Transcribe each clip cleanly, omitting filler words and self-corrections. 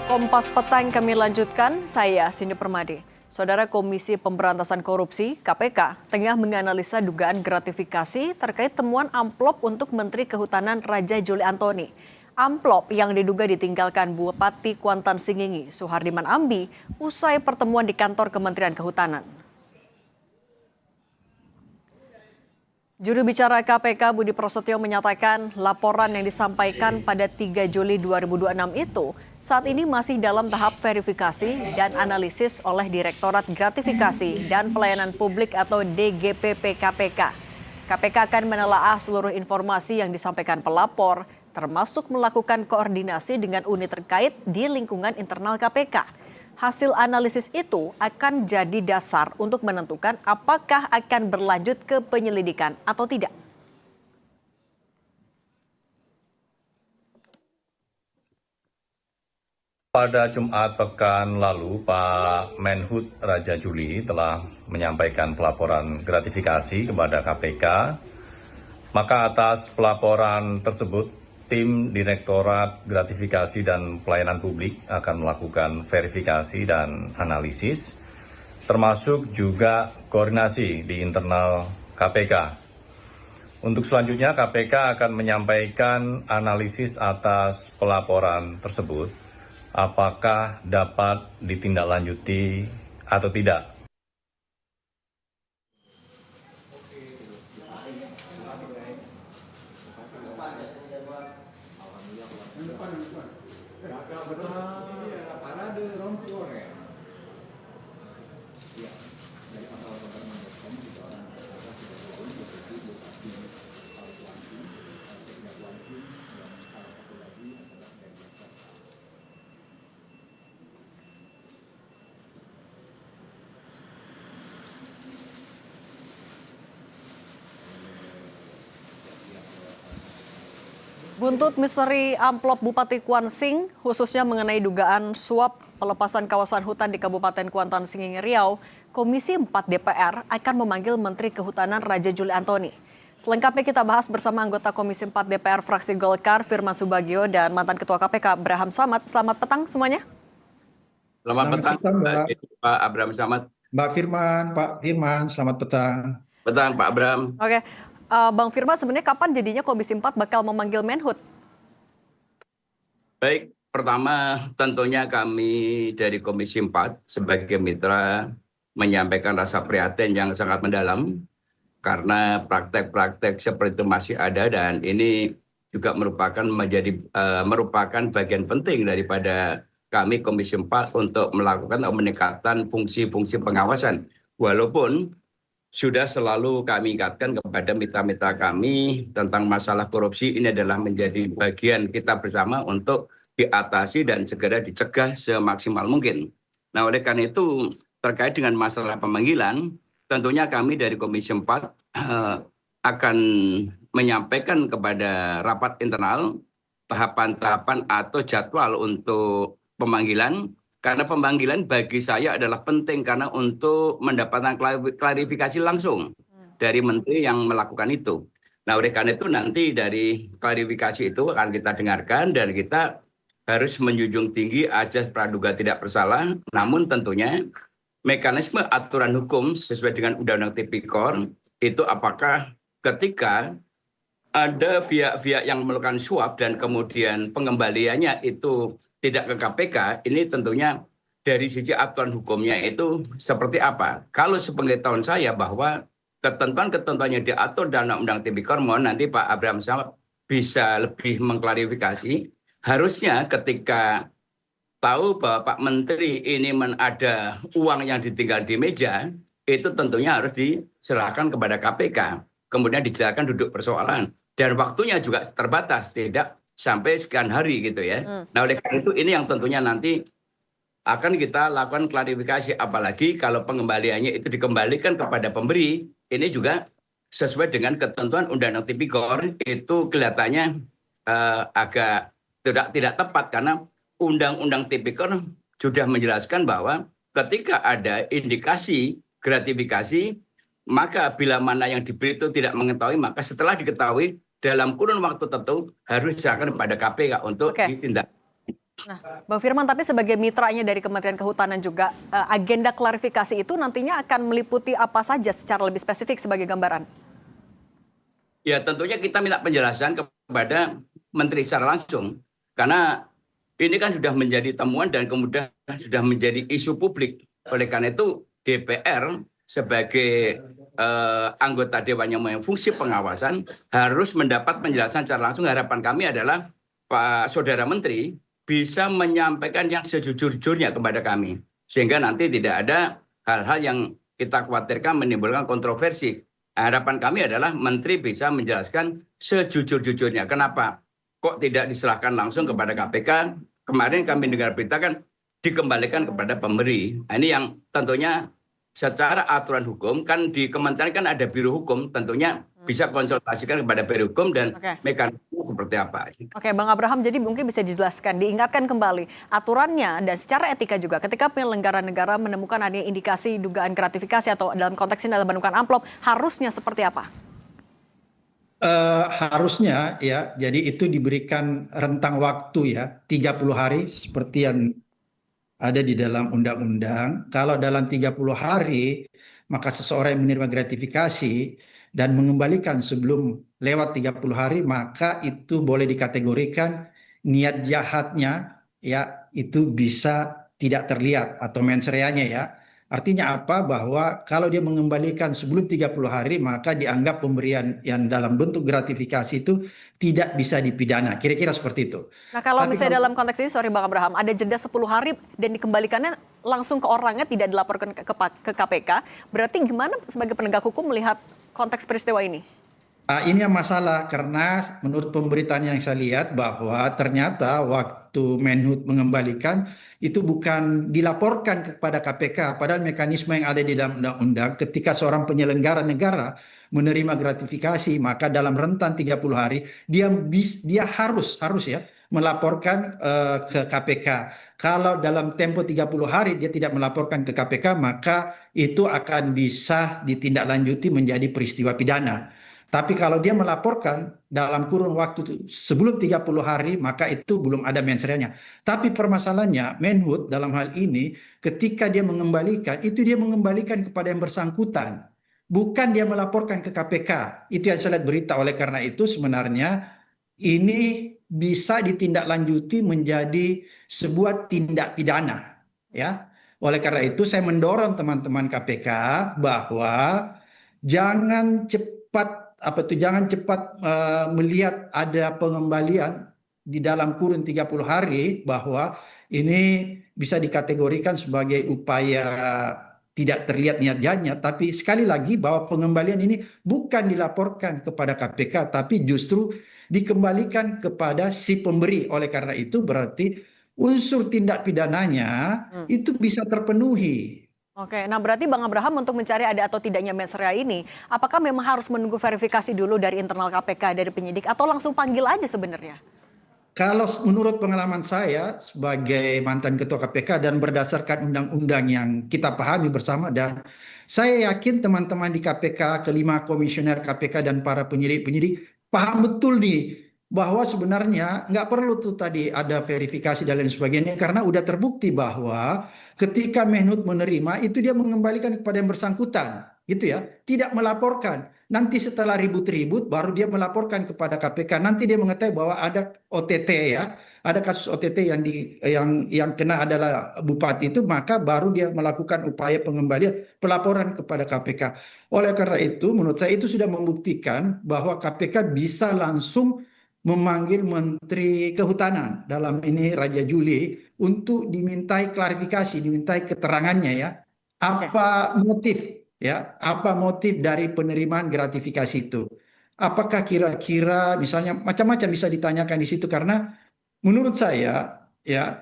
Kompas Petang kami lanjutkan, saya Cindy Permadi. Saudara Komisi Pemberantasan Korupsi (KPK) tengah menganalisa dugaan gratifikasi terkait temuan amplop untuk Menteri Kehutanan Raja Juli Antoni. Amplop yang diduga ditinggalkan Bupati Kuantan Singingi, Suhardiman Ambi, usai pertemuan di kantor Kementerian Kehutanan. Juru bicara KPK Budi Prasetyo menyatakan laporan yang disampaikan pada 3 Juli 2026 itu saat ini masih dalam tahap verifikasi dan analisis oleh Direktorat Gratifikasi dan Pelayanan Publik atau DGPP KPK. KPK akan menelaah seluruh informasi yang disampaikan pelapor, termasuk melakukan koordinasi dengan unit terkait di lingkungan internal KPK. Hasil analisis itu akan jadi dasar untuk menentukan apakah akan berlanjut ke penyelidikan atau tidak. Pada Jumat pekan lalu, Pak Menhub Raja Juli telah menyampaikan pelaporan gratifikasi kepada KPK. Maka atas pelaporan tersebut, tim Direktorat Gratifikasi dan Pelayanan Publik akan melakukan verifikasi dan analisis, termasuk juga koordinasi di internal KPK. Untuk selanjutnya, KPK akan menyampaikan analisis atas pelaporan tersebut, apakah dapat ditindaklanjuti atau tidak. Buntut misteri amplop Bupati Kuansing, khususnya mengenai dugaan suap pelepasan kawasan hutan di Kabupaten Kuantan Singingi Riau, Komisi 4 DPR akan memanggil Menteri Kehutanan Raja Juli Antoni. Selengkapnya kita bahas bersama anggota Komisi 4 DPR fraksi Golkar, Firman Subagio, dan mantan Ketua KPK, Abraham Samad. Selamat petang semuanya. Selamat petang, Pak Abraham Samad. Pak Firman, selamat petang. Petang, Pak Abraham. Oke. Bang Firman, sebenarnya kapan jadinya Komisi 4 bakal memanggil Menhub? Baik, pertama tentunya kami dari Komisi 4 sebagai mitra menyampaikan rasa prihatin yang sangat mendalam karena praktek-praktek seperti itu masih ada, dan ini juga merupakan bagian penting daripada kami Komisi 4 untuk melakukan peningkatan fungsi-fungsi pengawasan. Walaupun sudah selalu kami ingatkan kepada mitra-mitra kami tentang masalah korupsi, ini adalah menjadi bagian kita bersama untuk diatasi dan segera dicegah semaksimal mungkin. Nah, oleh karena itu terkait dengan masalah pemanggilan, tentunya kami dari Komisi 4 akan menyampaikan kepada rapat internal tahapan-tahapan atau jadwal untuk pemanggilan. Karena pemanggilan bagi saya adalah penting karena untuk mendapatkan klarifikasi langsung dari menteri yang melakukan itu. Nah, oleh karena itu nanti dari klarifikasi itu akan kita dengarkan dan kita harus menjunjung tinggi ajas praduga tidak bersalah. Namun tentunya mekanisme aturan hukum sesuai dengan Undang-Undang Tipikor itu apakah ketika ada pihak-pihak yang melakukan suap dan kemudian pengembaliannya itu tidak ke KPK, ini tentunya dari sisi aturan hukumnya itu seperti apa. Kalau sepengetahuan saya bahwa ketentuan-ketentuan yang diatur dalam Undang-Undang Tipikor, mohon nanti Pak Abraham Samad bisa lebih mengklarifikasi. Harusnya ketika tahu bahwa Pak Menteri ini ada uang yang ditinggal di meja, itu tentunya harus diserahkan kepada KPK. Kemudian dijelaskan duduk persoalan. Dan waktunya juga terbatas, tidak sampai sekian hari gitu ya. Nah, oleh karena itu ini yang tentunya nanti akan kita lakukan klarifikasi, apalagi kalau pengembaliannya itu dikembalikan kepada pemberi, ini juga sesuai dengan ketentuan Undang-Undang Tipikor, itu kelihatannya agak tidak tepat karena Undang-Undang Tipikor sudah menjelaskan bahwa ketika ada indikasi gratifikasi, maka bila mana yang diberi itu tidak mengetahui, maka setelah diketahui dalam kurun waktu tertentu harus diserahkan kepada KPK untuk ditindak. Nah, Bang Firman, tapi sebagai mitranya dari Kementerian Kehutanan juga, agenda klarifikasi itu nantinya akan meliputi apa saja secara lebih spesifik sebagai gambaran? Ya tentunya kita minta penjelasan kepada Menteri secara langsung. Karena ini kan sudah menjadi temuan dan kemudian sudah menjadi isu publik. Oleh karena itu DPR sebagai anggota Dewan yang mempunyai fungsi pengawasan harus mendapat penjelasan secara langsung. Harapan kami adalah Pak Saudara Menteri bisa menyampaikan yang sejujur-jujurnya kepada kami. Sehingga nanti tidak ada hal-hal yang kita khawatirkan menimbulkan kontroversi. Harapan kami adalah Menteri bisa menjelaskan sejujur-jujurnya. Kenapa? Kok tidak diserahkan langsung kepada KPK? Kemarin kami dengar berita kan dikembalikan kepada pemberi. Nah, ini yang tentunya secara aturan hukum kan di kementerian kan ada biro hukum, tentunya bisa konsultasikan kepada biro hukum dan Oke. mekanisme seperti apa. Oke, Bang Abraham, jadi mungkin bisa dijelaskan, diingatkan kembali aturannya dan secara etika juga ketika penyelenggara negara menemukan adanya indikasi dugaan gratifikasi atau dalam konteks ini adalah menemukan amplop, harusnya seperti apa? Harusnya ya, jadi itu diberikan rentang waktu ya, 30 hari seperti yang ada di dalam undang-undang. Kalau dalam 30 hari, maka seseorang yang menerima gratifikasi dan mengembalikan sebelum lewat 30 hari, maka itu boleh dikategorikan niat jahatnya ya, itu bisa tidak terlihat atau mens reanya ya. Artinya apa? Bahwa kalau dia mengembalikan sebelum 30 hari, maka dianggap pemberian yang dalam bentuk gratifikasi itu tidak bisa dipidana. Kira-kira seperti itu. Nah, kalau Tapi misalnya kalau dalam konteks ini, sorry Bang Abraham, ada jeda 10 hari dan dikembalikannya langsung ke orangnya, tidak dilaporkan ke KPK, berarti gimana sebagai penegak hukum melihat konteks peristiwa ini? Ini yang masalah karena menurut pemberitaan yang saya lihat bahwa ternyata waktu Menhub mengembalikan itu bukan dilaporkan kepada KPK, padahal mekanisme yang ada di dalam undang-undang ketika seorang penyelenggara negara menerima gratifikasi maka dalam rentan 30 hari dia harus ya melaporkan ke KPK. Kalau dalam tempo 30 hari dia tidak melaporkan ke KPK maka itu akan bisa ditindaklanjuti menjadi peristiwa pidana. Tapi kalau dia melaporkan dalam kurun waktu sebelum 30 hari, maka itu belum ada mens reanya. Tapi permasalahannya, Menhub dalam hal ini, ketika dia mengembalikan, itu dia mengembalikan kepada yang bersangkutan. Bukan dia melaporkan ke KPK. Itu yang saya lihat berita. Oleh karena itu sebenarnya ini bisa ditindaklanjuti menjadi sebuah tindak pidana. Ya. Oleh karena itu saya mendorong teman-teman KPK bahwa jangan cepat melihat ada pengembalian di dalam kurun 30 hari bahwa ini bisa dikategorikan sebagai upaya tidak terlihat niat jahatnya, tapi sekali lagi bahwa pengembalian ini bukan dilaporkan kepada KPK tapi justru dikembalikan kepada si pemberi. Oleh karena itu berarti unsur tindak pidananya itu bisa terpenuhi. Oke, nah berarti Bang Abraham untuk mencari ada atau tidaknya mens rea ini, apakah memang harus menunggu verifikasi dulu dari internal KPK, dari penyidik, atau langsung panggil aja sebenarnya? Kalau menurut pengalaman saya sebagai mantan ketua KPK dan berdasarkan undang-undang yang kita pahami bersama, dan saya yakin teman-teman di KPK, kelima komisioner KPK dan para penyidik-penyidik paham betul nih bahwa sebenarnya nggak perlu tuh tadi ada verifikasi dan lain sebagainya karena udah terbukti bahwa ketika Menhub menerima itu dia mengembalikan kepada yang bersangkutan, gitu ya, tidak melaporkan. Nanti setelah ribut-ribut baru dia melaporkan kepada KPK. Nanti dia mengetahui bahwa ada OTT ya, ada kasus OTT yang kena adalah bupati itu, maka baru dia melakukan upaya pengembalian pelaporan kepada KPK. Oleh karena itu, menurut saya itu sudah membuktikan bahwa KPK bisa langsung memanggil Menteri Kehutanan dalam ini Raja Juli untuk dimintai klarifikasi, dimintai keterangannya ya, Oke. apa motif ya, apa motif dari penerimaan gratifikasi itu? Apakah kira-kira misalnya macam-macam bisa ditanyakan di situ karena menurut saya ya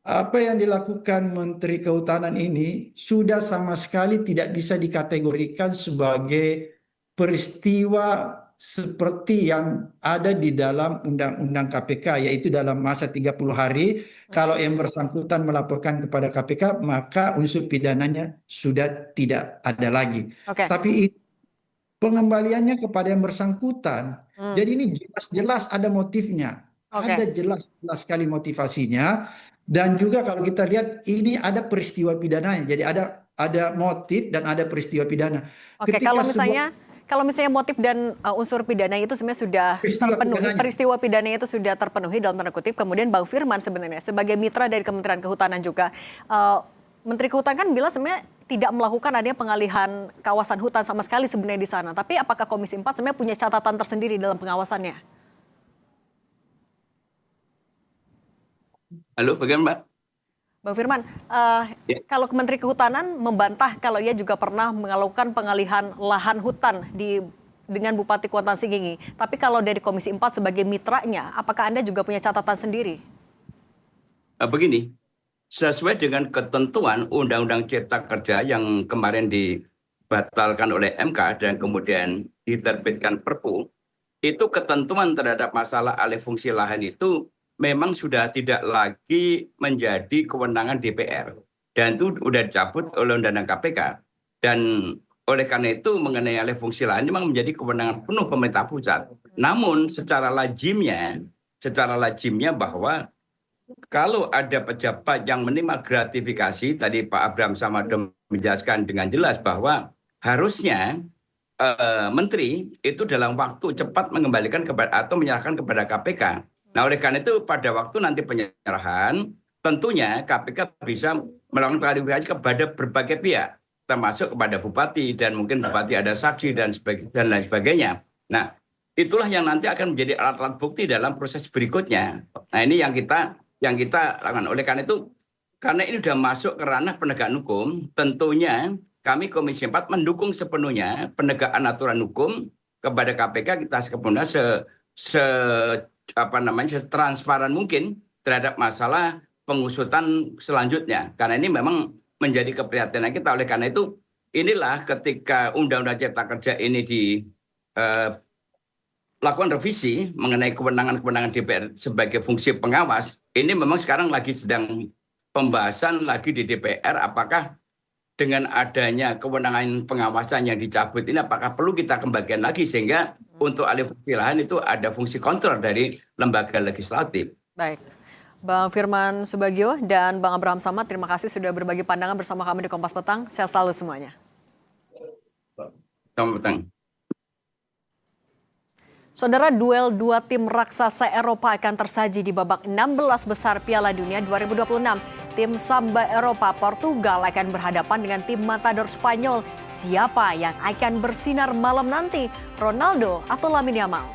apa yang dilakukan Menteri Kehutanan ini sudah sama sekali tidak bisa dikategorikan sebagai peristiwa seperti yang ada di dalam Undang-Undang KPK, yaitu dalam masa 30 hari, kalau yang bersangkutan melaporkan kepada KPK, maka unsur pidananya sudah tidak ada lagi. Oke. Tapi pengembaliannya kepada yang bersangkutan, jadi ini jelas-jelas ada motifnya. Oke. Ada jelas jelas sekali motivasinya, dan juga kalau kita lihat ini ada peristiwa pidananya. Jadi ada motif dan ada peristiwa pidana. Oke, Ketika sebuah kalau misalnya motif dan unsur pidana itu sebenarnya sudah peristiwa terpenuhi, pidananya, peristiwa pidana itu sudah terpenuhi dalam tanda kutip, kemudian Bang Firman sebenarnya sebagai mitra dari Kementerian Kehutanan juga, Menteri Kehutanan kan bilang sebenarnya tidak melakukan adanya pengalihan kawasan hutan sama sekali sebenarnya di sana. Tapi apakah Komisi 4 sebenarnya punya catatan tersendiri dalam pengawasannya? Halo, bagaimana Mbak? Bang Firman, Ya. kalau Menteri Kehutanan membantah kalau ia juga pernah melakukan pengalihan lahan hutan dengan Bupati Kuantan Sengingi. Tapi kalau dari Komisi 4 sebagai mitranya, apakah Anda juga punya catatan sendiri? Begini, sesuai dengan ketentuan Undang-Undang Cipta Kerja yang kemarin dibatalkan oleh MK dan kemudian diterbitkan Perpu, itu ketentuan terhadap masalah alih fungsi lahan itu memang sudah tidak lagi menjadi kewenangan DPR. Dan itu sudah dicabut oleh Undang-Undang KPK. Dan oleh karena itu mengenai alih fungsi lahan memang menjadi kewenangan penuh pemerintah pusat. Namun secara lazimnya bahwa kalau ada pejabat yang menerima gratifikasi, tadi Pak Abraham Samad menjelaskan dengan jelas bahwa harusnya menteri itu dalam waktu cepat mengembalikan atau menyerahkan kepada KPK. Nah, oleh karena itu pada waktu nanti penyerahan, tentunya KPK bisa melakukan klarifikasi kepada berbagai pihak, termasuk kepada bupati dan mungkin bupati ada saksi dan lain sebagainya. Nah, itulah yang nanti akan menjadi alat-alat bukti dalam proses berikutnya. Nah, ini yang kita lakukan. Oleh karena itu, karena ini sudah masuk ke ranah penegakan hukum, tentunya kami Komisi 4 mendukung sepenuhnya penegakan aturan hukum kepada KPK. Kita sepenuhnya setransparan mungkin terhadap masalah pengusutan selanjutnya. Karena ini memang menjadi keprihatinan kita. Oleh karena itu, inilah ketika Undang-Undang Cipta Kerja ini lakukan revisi mengenai kewenangan-kewenangan DPR sebagai fungsi pengawas, ini memang sekarang lagi sedang pembahasan lagi di DPR, apakah dengan adanya kewenangan pengawasan yang dicabut ini apakah perlu kita kembalikan lagi sehingga untuk alih fungsi lahan itu ada fungsi kontrol dari lembaga legislatif. Baik. Bang Firman Subagio dan Bang Abraham Samad, terima kasih sudah berbagi pandangan bersama kami di Kompas Petang. Sehat selalu semuanya. Selamat petang. Saudara, duel dua tim raksasa Eropa akan tersaji di babak 16 besar Piala Dunia 2026. Tim Samba Eropa Portugal akan berhadapan dengan tim Matador Spanyol. Siapa yang akan bersinar malam nanti? Ronaldo atau Lamine Yamal?